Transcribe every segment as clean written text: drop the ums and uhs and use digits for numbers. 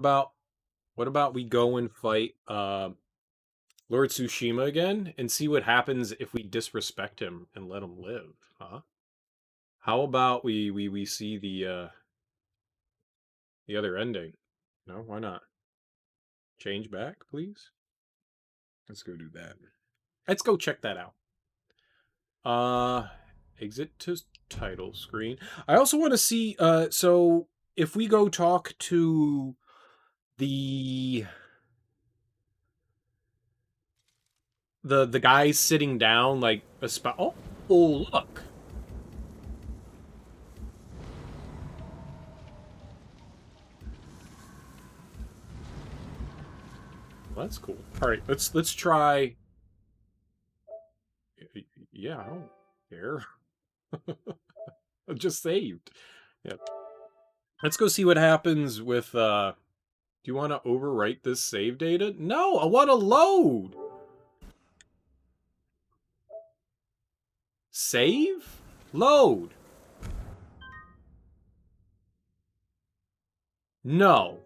About what about we go and fight Lord Tsushima again and see what happens if we disrespect him and let him live, huh? How about we see the other ending? No, why not? Change back, please. Let's go do that. Let's go check that out. Uh exit to title screen. I also want to see so if we go talk to the the guy sitting down like a spot. Oh, look. Well, that's cool. All right, let's try. Yeah, I don't care. I just saved. Yeah. Let's go see what happens with do you want to overwrite this save data? No, I want to load. Save? Load. No.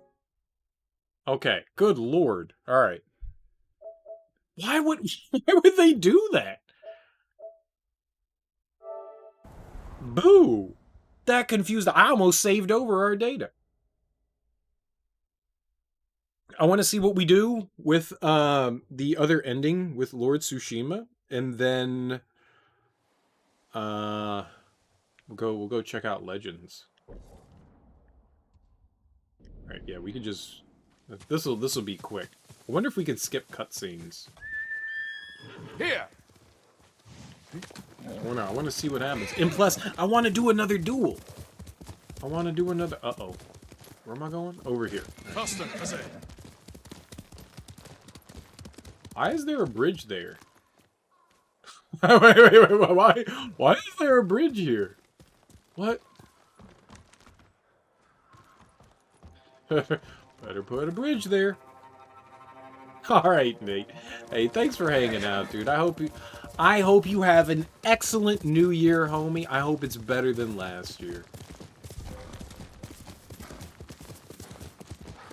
Okay, good lord. All right. Why would why would they do that? Boo. That confused. I almost saved over our data. I want to see what we do with the other ending with Lord Tsushima, and then we'll go check out Legends. All right, yeah, we could just this'll be quick. I wonder if we could skip cutscenes. Here. I want to see what happens. And plus, I want to do another duel. I want to do another. Uh-oh. Where am I going? Over here. Faster, Kaze. Why is there a bridge there? Wait. Why is there a bridge here? What? Better put a bridge there. Alright, Nate. Hey, thanks for hanging out, dude. I hope you have an excellent new year, homie. I hope it's better than last year.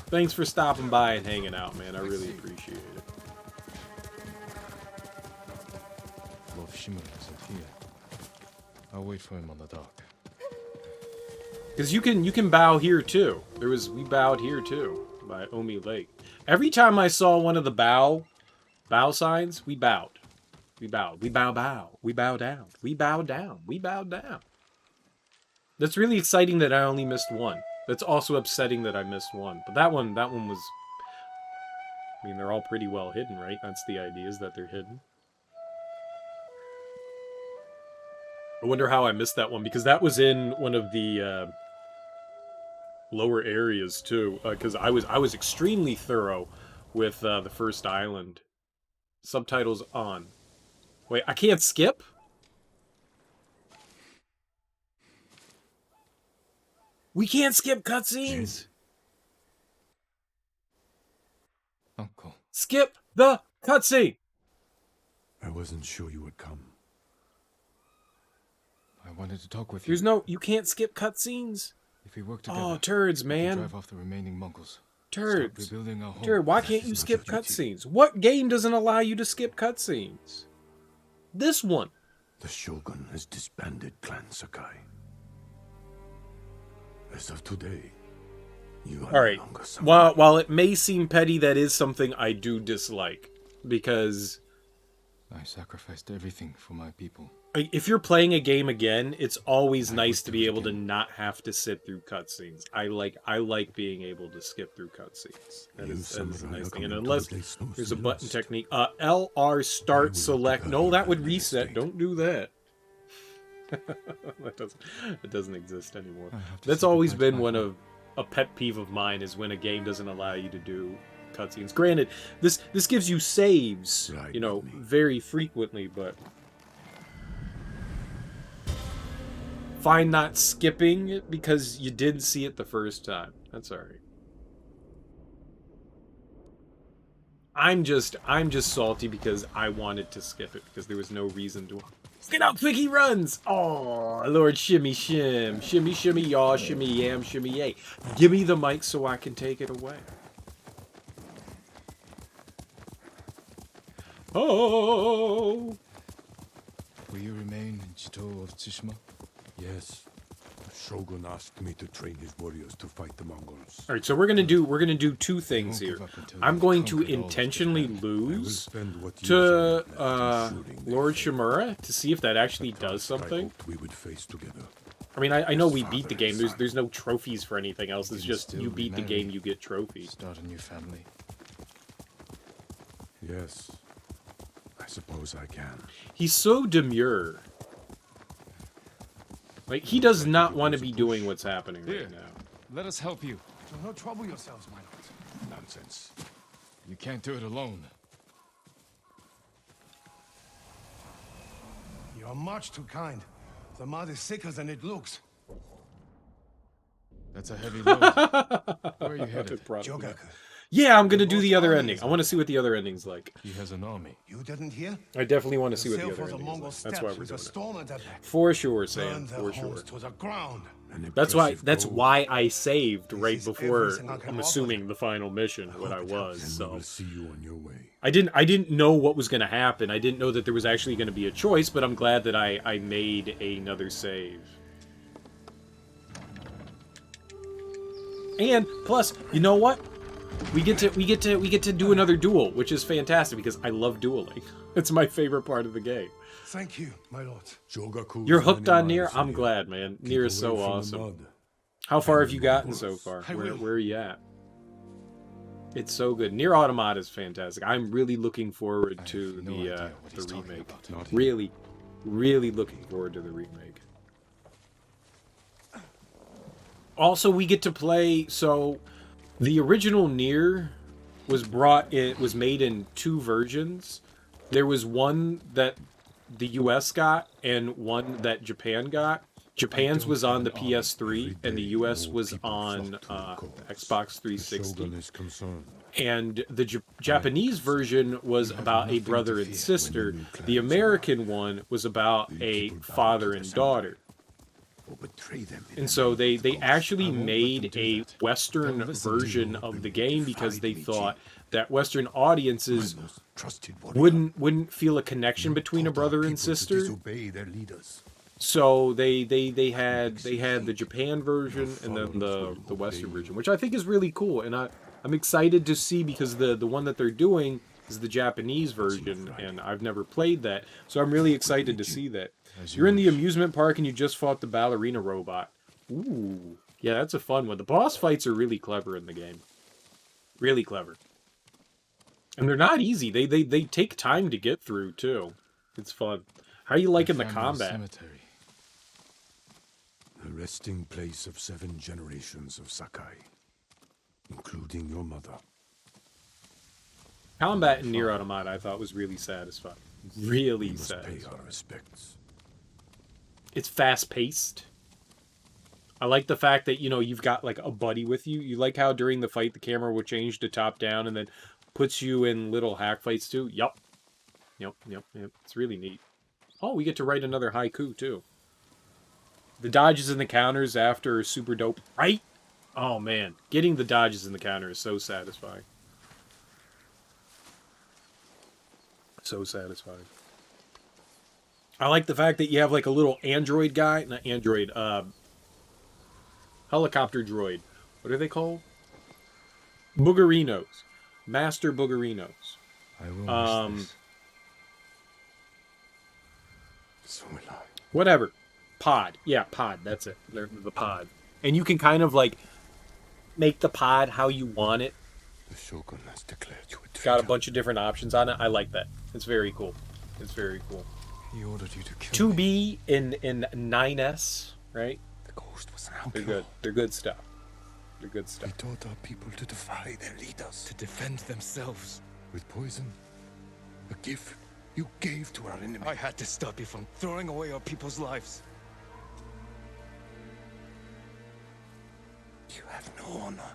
Thanks for stopping by and hanging out, man. I really appreciate it. Lord Shimura isn't here. I'll wait for him on the dock. Because you can bow here too. We bowed here too by Omi Lake. Every time I saw one of the bow signs, we bowed. We bowed. We bow. We bow down. We bow down. We bow down. That's really exciting that I only missed one. That's also upsetting that I missed one. But that one was... I mean, they're all pretty well hidden, right? That's the idea, is that they're hidden. I wonder how I missed that one, because that was in one of the lower areas too. Because I was extremely thorough with the first island. Subtitles on. Wait, I can't skip? We can't skip cutscenes. Uncle. Skip the cutscene. I wasn't sure you would come. I wanted to talk with you. You can't skip cutscenes. If we work together. Oh, turds, man. Drive off the remaining Mongols. Turds. Rebuilding our home. Turd, why can't you skip cutscenes? What game doesn't allow you to skip cutscenes? This one. The Shogun has disbanded Clan Sakai. As of today, you are no longer someone. While it may seem petty, that is something I do dislike. Because I sacrificed everything for my people. If you're playing a game again, it's always nice to be able to not have to sit through cutscenes. I like being able to skip through cutscenes. That is a nice thing. And unless there's a button technique, LR start select. No, that would reset. Don't do that. That doesn't exist anymore. That's always been one of a pet peeve of mine, is when a game doesn't allow you to do cutscenes. Granted, this gives you saves, you know, very frequently, but fine not skipping it because you did see it the first time. That's alright. I'm just salty because I wanted to skip it because there was no reason to. Look at how quick he runs. Oh, Lord Shimmy Shim. Shimmy Shimmy Yaw, Shimmy Yam, Shimmy Yay. Give me the mic so I can take it away. Oh. Will you remain in Chito of Tsushima? Yes. The Shogun asked me to train his warriors to fight the Mongols. All right, so we're gonna do two things won't here. give up until I'm you've going to conquered all of intentionally Japan. I will lose spend what to years I have left in shooting their Lord faces. Shimura to see if that actually The does task I something. hoped we would face together. I mean, I know we Father beat the and game. son. There's no trophies for anything else. It's can just still you beat the remarry. game, you get trophies. Start a new family. Yes. I suppose I can. He's so demure. Like, he does not want to be doing what's happening Here. right now. Let us help you. Do not trouble yourselves, my lord. Nonsense. You can't do it alone. You are much too kind. The mud is thicker than it looks. That's a heavy load. Where are you headed? Jogaku, Yeah, I'm gonna do the other ending. I want to see what the other ending's like. He has an army. you didn't hear? I definitely want to The see what sail the for other the ending Mongol is like. That's why steppes we're with a doing it. storm at their back. For sure, Burn Sam. their For homes sure. to the ground. An That's why. impressive That's goal. why I saved right is before. everything I can I'm offer assuming the final mission. What I hope it was. And we So will see you on your way. I didn't know what was gonna happen. I didn't know that there was actually gonna be a choice. But I'm glad that I made another save. And plus, you know what? We get to do another duel, which is fantastic because I love dueling. It's my favorite part of the game. Thank you, my lord. Jogaku You're is hooked many on Nier? miles from I'm here. glad, man. Keep Nier is so away from the awesome. mud. How far and have you the gotten so Mongols. far? I Where will. are you at? It's so good. Nier Automata is fantastic. I'm really looking forward I to have no idea what the he's talking remake. about. Not here. Really, really looking forward to the remake. Also, we get to play. So, the original Nier was made in two versions. There was one that the US got and one that Japan got. Japan's was on the PS3 and the US was on the Xbox 360. Shogun is concerned. And the Japanese version was about a brother and sister. The American one was about a father and daughter. Or betray them in And the so name they of the gods. actually I won't let them made do a that. Western They'll listen to version you. of the They game will because they defy me, thought Chief. that Western audiences My most trusted warrior. wouldn't feel a connection between a Taught our brother and people to sister. disobey their leaders. So they had the Japan version and then the Western version, which I think is really cool, and I'm excited to see because the one that they're doing is the Japanese version, and I've never played that, so I'm really excited to see that. As You're in the wish. amusement park and you just fought the ballerina robot. Ooh, yeah, that's a fun one. The boss fights are really clever in the game, really clever, and they're not easy. They take time to get through too. It's fun. How are you liking the Family combat? Cemetery. The resting place of 7 generations of Sakai, including your mother. Combat in Nier Automata I thought was really satisfying. Really We must pay satisfying. our respects. It's fast paced. I like the fact that, you know, you've got like a buddy with you. You like how during the fight the camera will change to top down and then puts you in little hack fights too. Yup. Yep. It's really neat. Oh, we get to write another haiku too. The dodges and the counters after are super dope. Right? Oh man, getting the dodges in the counter is so satisfying. So satisfying. I like the fact that you have like a little android guy, not android, helicopter droid. What are they called? Boogerinos. Master Boogerinos. I will miss this. So will I. Whatever. Pod. Yeah, pod. That's it. They're the pod. And you can kind of like make the pod how you want it. The Shogun has declared you a traitor. Got a bunch of different options on it. I like that. It's very cool. It's very cool. He ordered you to kill me. 2B in 9S, right? The ghost was an They're outlaw. good. They're good stuff. They're good He stuff. taught our people to defy their leaders. To defend themselves. With poison, a gift you gave to our enemy. I had to stop you from throwing away our people's lives. You have no honor.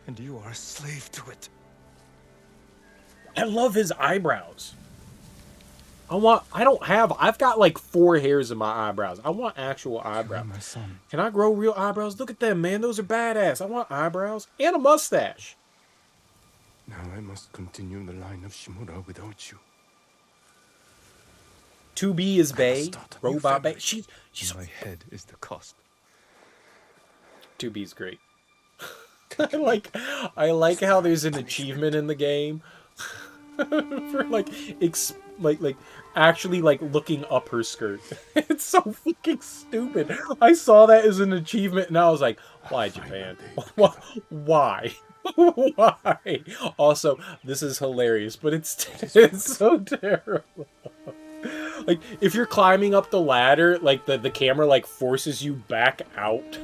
And you are a slave to it. I love his eyebrows. I've got like 4 hairs in my eyebrows. I want actual eyebrows. My son. Can I grow real eyebrows? Look at them, man. Those are badass. I want eyebrows and a mustache. Now I must continue the line of Shimura without you. 2B is Bay. start a new Robot Bay. family. She's My head is the cost. 2B's great. I like how there's an achievement in the game for like actually like looking up her skirt. It's so fucking stupid. I saw that as an achievement and I was like, why Japan? Why? Why? Also, this is hilarious, but it's so terrible. Like if you're climbing up the ladder, like the camera like forces you back out.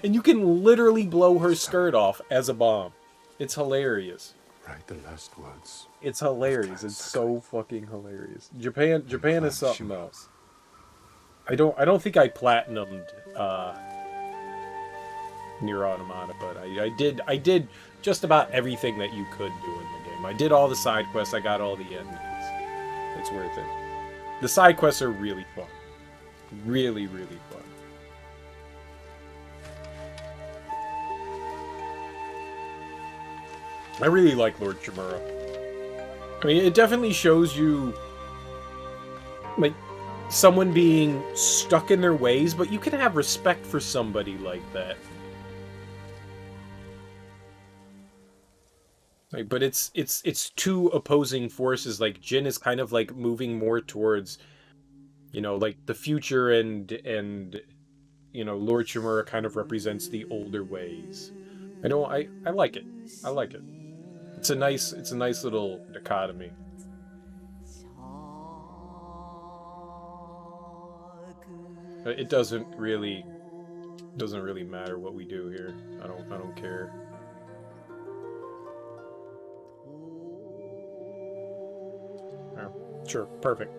And you can literally blow her skirt off as a bomb. It's hilarious. Write the last words. It's hilarious. It's so fucking hilarious. Japan is something else. I don't think I platinumed Nier Automata, but I did just about everything that you could do in the game. I did all the side quests. I got all the endings. It's worth it. The side quests are really fun. Really, really fun. I really like Lord Shimura. I mean, it definitely shows you, like, someone being stuck in their ways, but you can have respect for somebody like that. Like, but it's 2 opposing forces. Like, Jin is kind of, like, moving more towards, you know, like, the future, and you know, Lord Shimura kind of represents the older ways. I like it. I like it. It's a nice little dichotomy. But it doesn't really matter what we do here. I don't care. Oh, sure, perfect.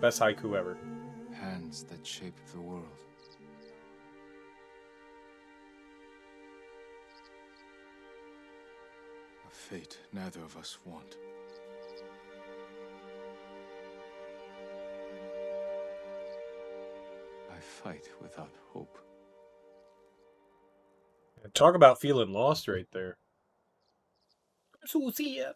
Best haiku ever. Hands that shape the world. A fate neither of us want. I fight without hope. Talk about feeling lost right there. I'm so sad.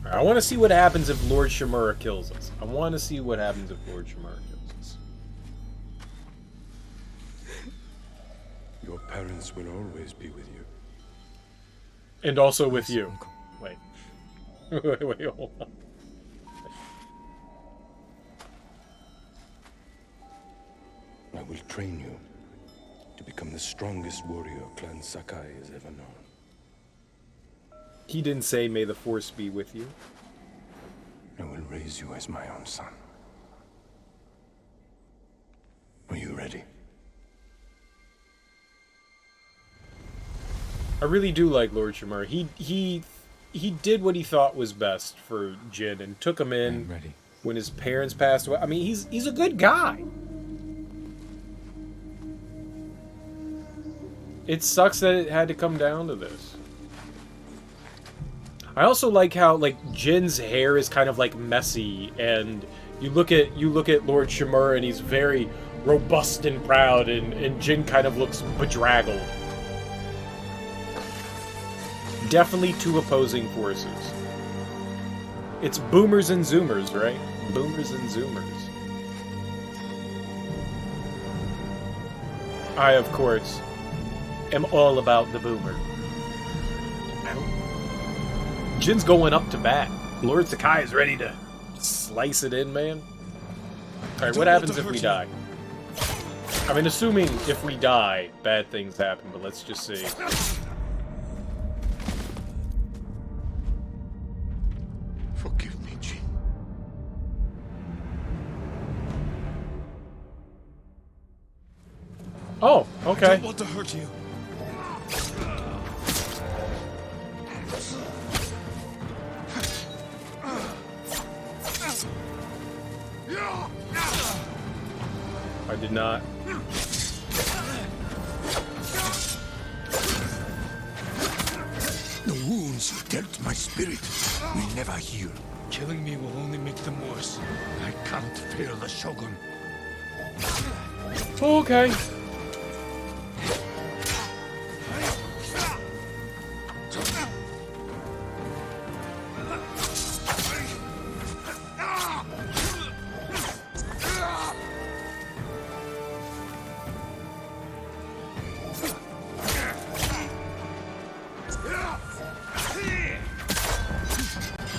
I want to see what happens if Lord Shimura kills us. I want to see what happens if Lord Shimura kills us. Your parents will always be with you. And also with you. Wait. Wait, hold on. I will train you to become the strongest warrior Clan Sakai has ever known. He didn't say, may the force be with you. I will raise you as my own son. Are you ready? I really do like Lord Shimura. He did what he thought was best for Jin and took him in Ready. when his parents passed away. I mean, he's a good guy. It sucks that it had to come down to this. I also like how, like, Jin's hair is kind of like messy, and you look at Lord Shimura and he's very robust and proud, and Jin kind of looks bedraggled. Definitely 2 opposing forces. It's boomers and zoomers, right? Boomers and zoomers. I, of course, am all about the boomer. Jin's going up to bat. Lord Sakai is ready to slice it in, man. Alright, what happens if we die? I mean, assuming if we die, bad things happen, but let's just see. Forgive me, Jin. Oh, okay. I don't want to hurt you. I did not. wounds dealt my spirit will never heal. Killing me will only make them worse. I can't fear the Shogun. Okay.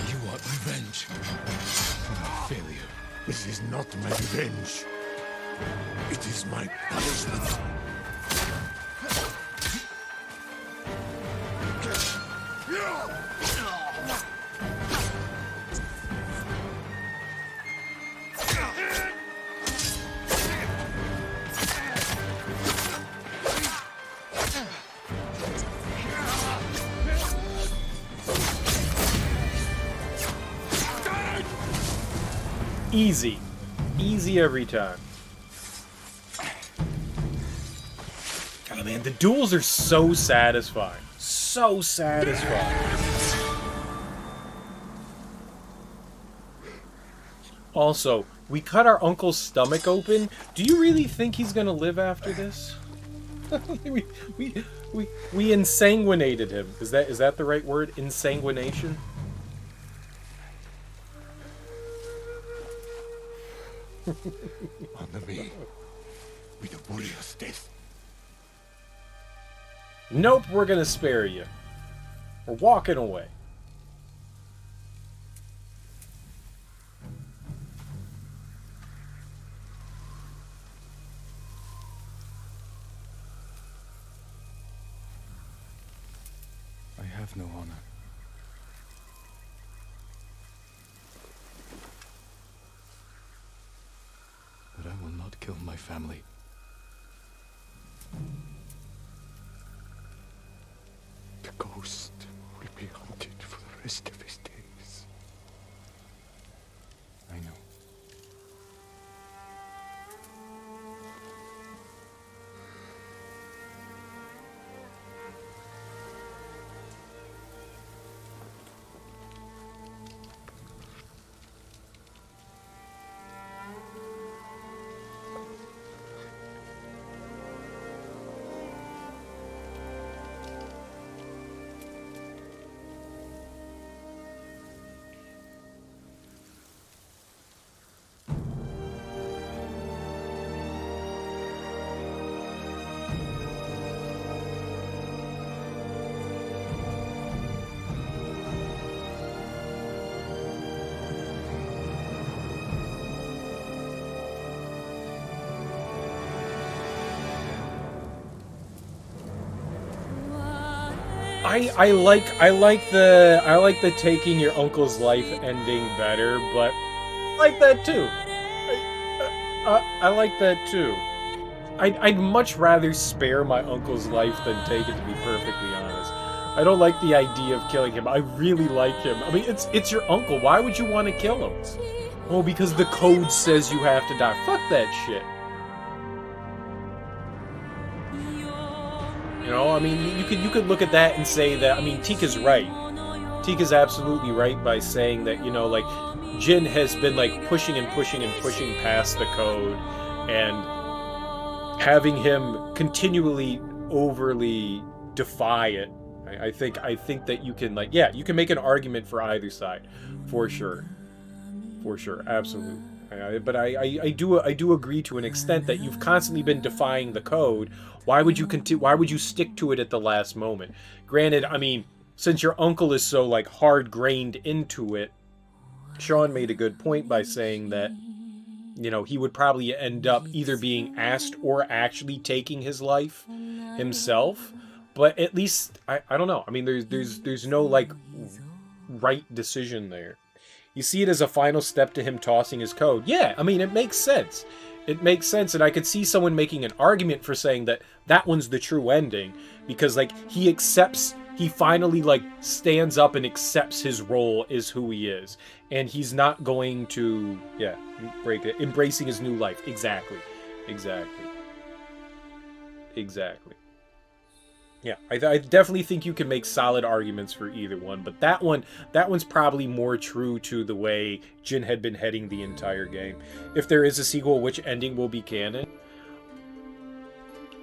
You want revenge for my failure. This is not my revenge. It is my punishment. Easy. Easy every time. Oh man, the duels are so satisfying. So satisfying. Also, we cut our uncle's stomach open. Do you really think he's gonna live after this? we insanguinated him. Is that the right word? Insanguination? Honor me with a warrior's death. Nope, we're gonna spare you. We're walking away. I have no honor. But I will not kill my family. The ghost will be haunted for the rest of his days. I know. I like the taking your uncle's life ending better, but I like that too. I like that too. I'd much rather spare my uncle's life than take it, to be perfectly honest. I don't like the idea of killing him. I really like him. I mean, it's your uncle. Why would you want to kill him? Oh, because the code says you have to die. Fuck that shit. You know, I mean, you could look at that and say that, I mean, Tika's right. Tika's absolutely right by saying that, you know, like, Jin has been, like, pushing and pushing and pushing past the code, and having him continually overly defy it. I think that you can, like, yeah, you can make an argument for either side, for sure. For sure, absolutely. But I do agree to an extent that you've constantly been defying the code. Why would you why would you stick to it at the last moment? Granted, I mean, since your uncle is so like hard-grained into it, Sean made a good point by saying that, you know, he would probably end up either being asked or actually taking his life himself. But at least I don't know. I mean, there's no like right decision there. You see it as a final step to him tossing his code. Yeah, I mean, it makes sense. It makes sense, and I could see someone making an argument for saying that that one's the true ending, because, like, he finally, like, stands up and accepts his role as who he is, and he's not going to, yeah, break it, embracing his new life. Exactly. Yeah, I definitely think you can make solid arguments for either one, but that one's probably more true to the way Jin had been heading the entire game. If there is a sequel, which ending will be canon?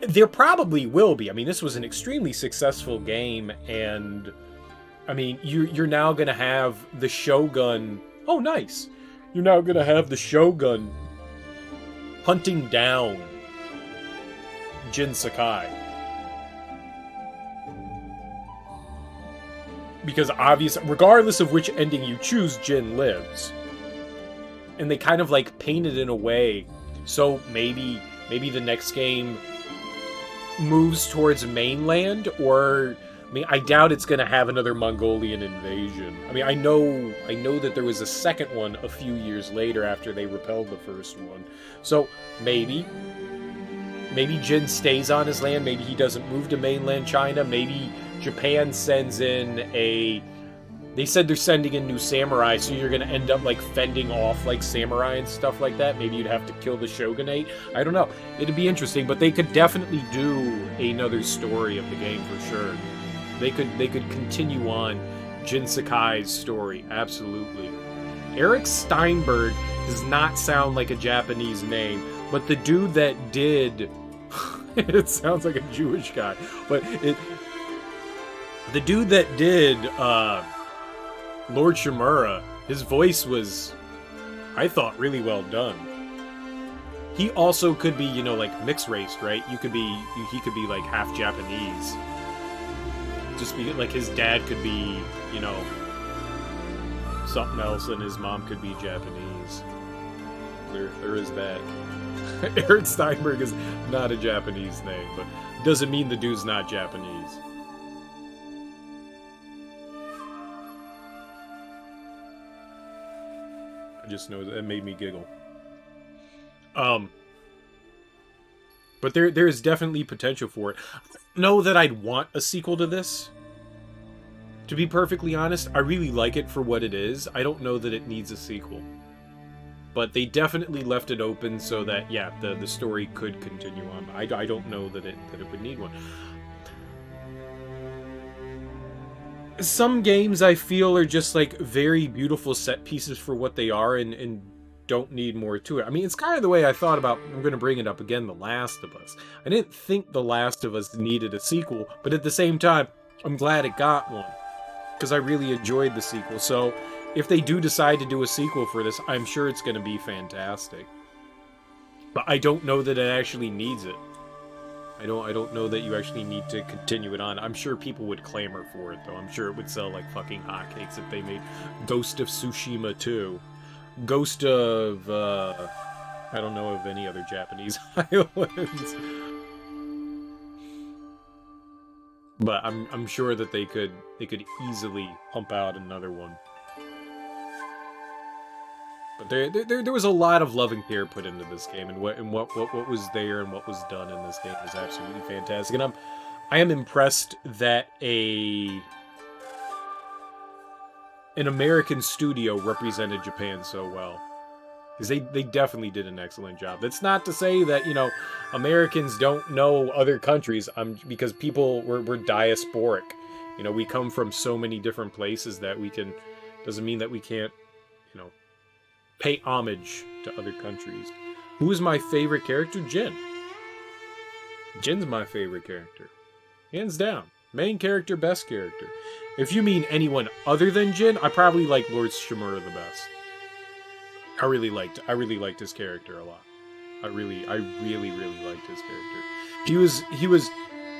There probably will be. I mean, this was an extremely successful game, and I mean, you're now gonna have the Shogun. Oh, nice! You're now gonna have the Shogun hunting down Jin Sakai. Because obviously, regardless of which ending you choose, Jin lives. And they kind of like paint it in a way, so maybe the next game moves towards mainland, or I mean, I doubt it's gonna have another Mongolian invasion. I mean, I know that there was a second one a few years later after they repelled the first one. So maybe Jin stays on his land, maybe he doesn't move to mainland China, maybe Japan sends in they said they're sending in new samurai, so you're gonna end up like fending off like samurai and stuff like that. Maybe you'd have to kill the shogunate. I don't know. It'd be interesting, but they could definitely do another story of the game for sure. They could continue on Jin Sakai's story, absolutely. Eric Steinberg does not sound like a Japanese name, but the dude that did it sounds like a Jewish guy, but the dude that did Lord Shimura, his voice was, I thought, really well done. He also could be, you know, like mixed race, right? He could be like half Japanese. Just be like his dad could be, you know, something else, and his mom could be Japanese. There is that. Eric Steinberg is not a Japanese name, but doesn't mean the dude's not Japanese. I just know that made me giggle. But there is definitely potential for it. I don't know that I'd want a sequel to this. To be perfectly honest, I really like it for what it is. I don't know that it needs a sequel. But they definitely left it open so that, yeah, the story could continue on. I don't know that it would need one. Some games I feel are just like very beautiful set pieces for what they are and don't need more to it. I mean, it's kind of the way I thought about, I'm going to bring it up again, The Last of Us. I didn't think The Last of Us needed a sequel, but at the same time, I'm glad it got one. Because I really enjoyed the sequel. So if they do decide to do a sequel for this, I'm sure it's going to be fantastic. But I don't know that it actually needs it. I don't know that you actually need to continue it on. I'm sure people would clamor for it, though. I'm sure it would sell like fucking hotcakes if they made Ghost of Tsushima 2. Ghost of, I don't know of any other Japanese islands. But I'm sure that they could easily pump out another one. But there was a lot of love and care put into this game, and what was there and what was done in this game is absolutely fantastic. And I am impressed that an American studio represented Japan so well. Because they definitely did an excellent job. That's not to say that, you know, Americans don't know other countries, because people, we're diasporic. You know, we come from so many different places that we can, doesn't mean that we can't, you know, pay homage to other countries. Who is my favorite character? Jin. Jin's my favorite character. Hands down. Main character, best character. If you mean anyone other than Jin, I probably like Lord Shimura the best. I really liked his character a lot. I really liked his character.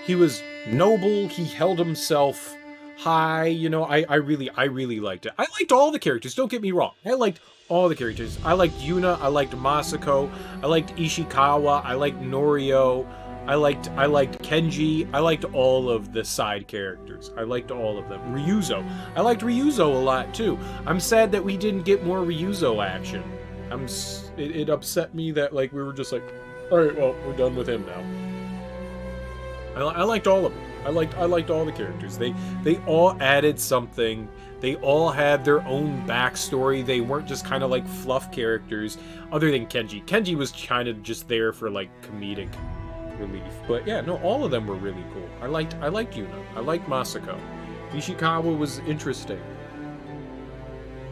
He was noble, he held himself high, you know, I really liked it. I liked all the characters, don't get me wrong. I liked all the characters. I liked Yuna, I liked Masako, I liked Ishikawa, I liked Norio, I liked Kenji, I liked all of the side characters. I liked all of them. Ryuzo. I liked Ryuzo a lot too. I'm sad that we didn't get more Ryuzo action. It upset me that like we were just like, alright, well, we're done with him now. I liked all of them. I liked all the characters. They all added something. They all had their own backstory. They weren't just kind of like fluff characters, other than Kenji. Kenji was kind of just there for like comedic relief. But yeah, no, all of them were really cool. I liked Yuna. I liked Masako. Ishikawa was interesting.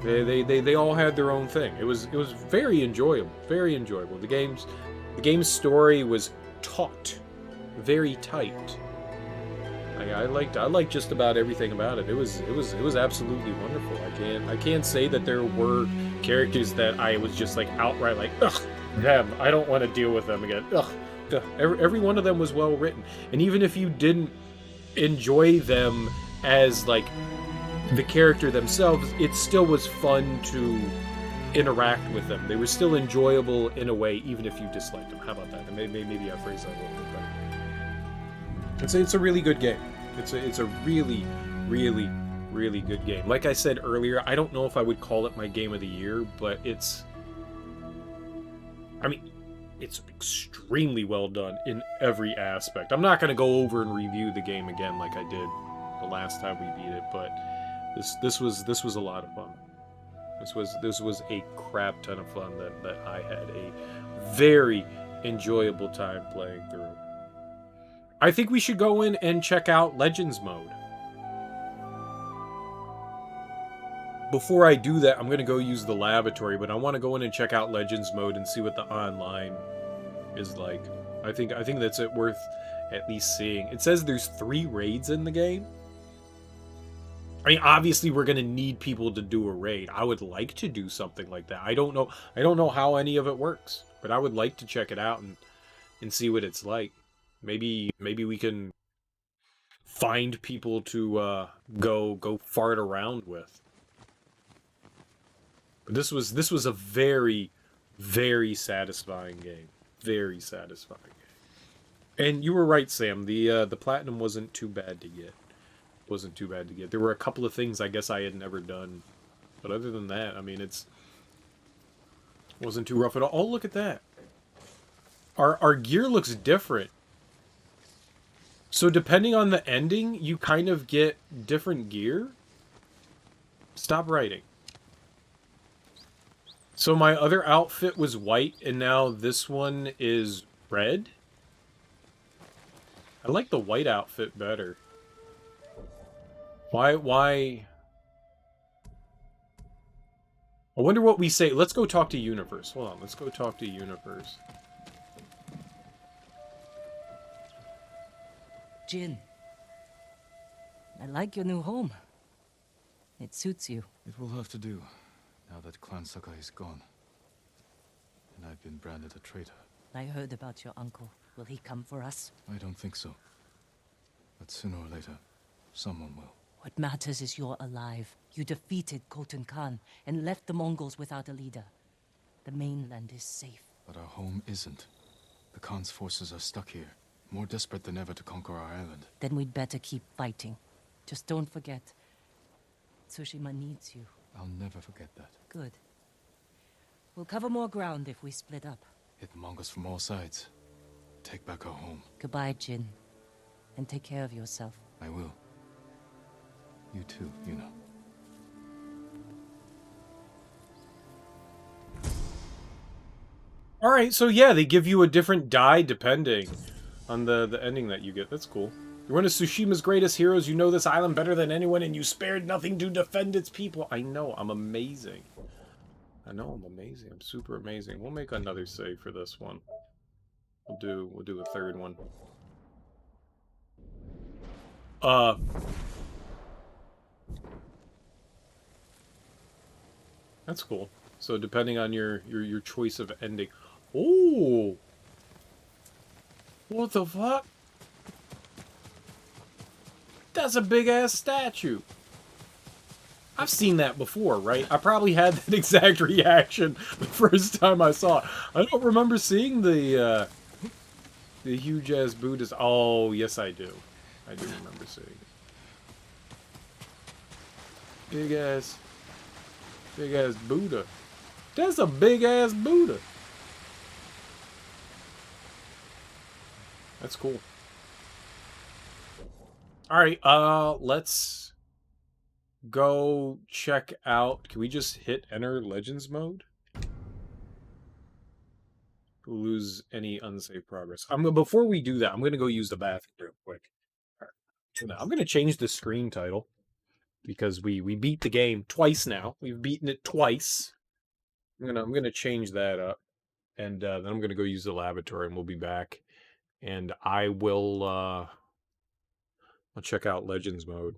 They all had their own thing. It was very enjoyable. Very enjoyable. The game's story was taut. Very tight. I liked just about everything about it. It was absolutely wonderful. I can't say that there were characters that I was just like outright like, ugh, them. I don't want to deal with them again. Ugh. Every one of them was well written. And even if you didn't enjoy them as like the character themselves, it still was fun to interact with them. They were still enjoyable in a way, even if you disliked them. How about that? Maybe I phrased that a little bit better. It's a really good game. It's a really, really, really good game. Like I said earlier, I don't know if I would call it my game of the year, but it's extremely well done in every aspect. I'm not going to go over and review the game again like I did the last time we beat it, but this was a lot of fun. This was a crap ton of fun that I had a very enjoyable time playing through. I think we should go in and check out Legends mode. Before I do that, I'm going to go use the laboratory, but I want to go in and check out Legends mode and see what the online is like. I think that's it worth at least seeing. It says there's 3 raids in the game. I mean, obviously we're going to need people to do a raid. I would like to do something like that. I don't know how any of it works, but I would like to check it out and see what it's like. Maybe we can find people to go fart around with. But this was a very, very satisfying game. Very satisfying game. And you were right, Sam. The platinum wasn't too bad to get. Wasn't too bad to get. There were a couple of things I guess I had never done, but other than that, I mean, it wasn't too rough at all. Oh, look at that. Our gear looks different. So depending on the ending, you kind of get different gear. Stop writing. So my other outfit was white, and now this one is red? I like the white outfit better. Why? I wonder what we say. Let's go talk to Universe. Hold on, let's go talk to Universe. Jin, I like your new home. It suits you. It will have to do, now that Clan Sakai is gone. And I've been branded a traitor. I heard about your uncle. Will he come for us? I don't think so. But sooner or later, someone will. What matters is you're alive. You defeated Khotun Khan and left the Mongols without a leader. The mainland is safe. But our home isn't. The Khan's forces are stuck here, more desperate than ever to conquer our island. Then we'd better keep fighting. Just don't forget, Tsushima needs you. I'll never forget that. Good. We'll cover more ground if we split up. Hit the Mongols from all sides. Take back our home. Goodbye, Jin. And take care of yourself. I will. You too, you know. Alright, so yeah, they give you a different die depending on the ending that you get. That's cool. You're one of Tsushima's greatest heroes. You know this island better than anyone, and you spared nothing to defend its people. I know, I'm amazing. I know I'm amazing. I'm super amazing. We'll make another save for this one. We'll do a third one. That's cool. So depending on your choice of ending. Oh! What the fuck? That's a big-ass statue. I've seen that before, right? I probably had that exact reaction the first time I saw it. I don't remember seeing the huge-ass Buddhist. Oh, yes I do. I do remember seeing it. Big-ass Buddha. That's a big-ass Buddha. That's cool. Alright, let's go check out... Can we just hit enter Legends mode? lose any unsaved progress. Before we do that, I'm gonna go use the bathroom real quick. I'm gonna change the screen title because we beat the game twice now. We've beaten it twice. I'm gonna change that up, and then I'm gonna go use the lavatory, and we'll be back. And I'll check out Legends mode.